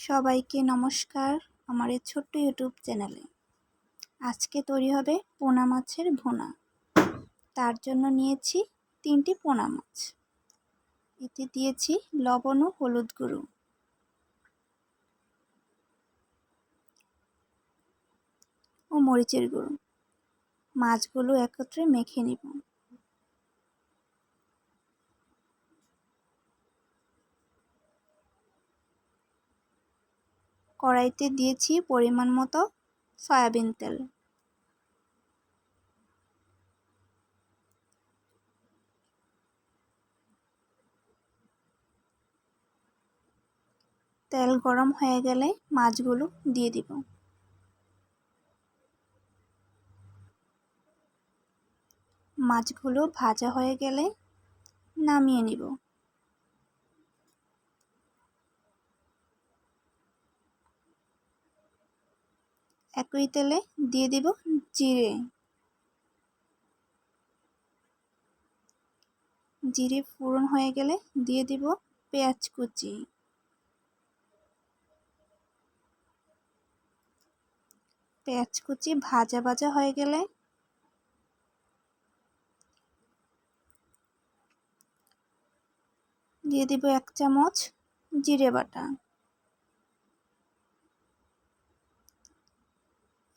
সবাইকে নমস্কার আমার এই ছোট্ট ইউটিউব চ্যানেলে। আজকে তৈরি হবে পোনা মাছের ভুনা। তার জন্য নিয়েছি 3টি পোনা মাছ। এতে দিয়েছি লবণ ও হলুদ গুঁড়ো ও মরিচের গুঁড়ো। মাছগুলো একত্রে মেখে নিব। কড়াইতে দিয়েছি পরিমাণ মতো সয়াবিন তেল। তেল গরম হয়ে গেলে মাছগুলো দিয়ে দিব। মাছগুলো ভাজা হয়ে গেলে নামিয়ে নিব। একই তেলে দিয়ে দিব জিরে। জিরে ফোড়ন হয়ে গেলে দিয়ে দিব পেঁয়াজ কুচি। পেঁয়াজ কুচি ভাজা ভাজা হয়ে গেলে দিয়ে দিব 1 চামচ জিরে বাটা,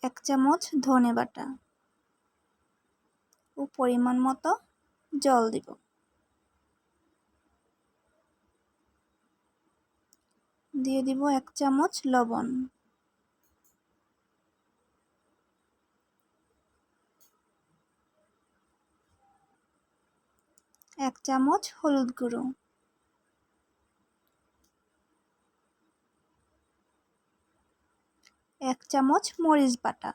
1 চামচ ধনে বাটা ও পরিমাণ মতো জল দিব। দিয়ে দিব 1 চামচ লবণ, 1 চামচ হলুদ গুঁড়ো, 1 চামচ মরিচ বাটা,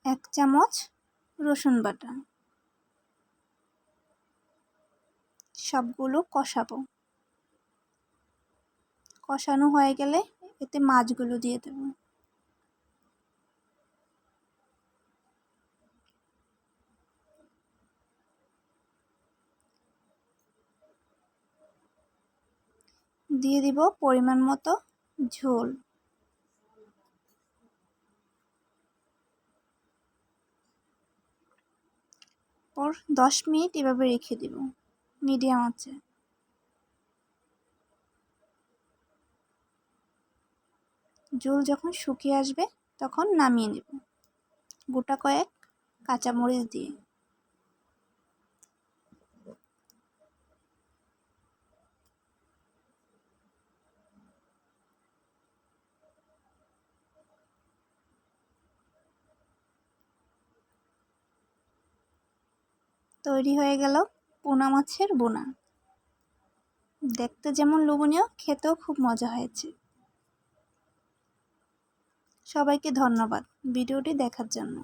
1 চামচ রসুন বাটা। সবগুলো কষাবো। কষানো হয়ে গেলে এতে মাছগুলো দিয়ে দেব। দিয়ে দিব পরিমাণ মতো ঝোল। পর 10 মিনিট এভাবে রেখে দিব মিডিয়াম আঁচে। ঝোল যখন শুকিয়ে আসবে তখন নামিয়ে নেব গোটা কয়েক কাঁচামরিচ দিয়ে। তৈরি হয়ে গেল পোনা মাছের বোনা। দেখতে যেমন লোভনীয়, খেতেও খুব মজা হয়েছে। সবাইকে ধন্যবাদ ভিডিওটি দেখার জন্য।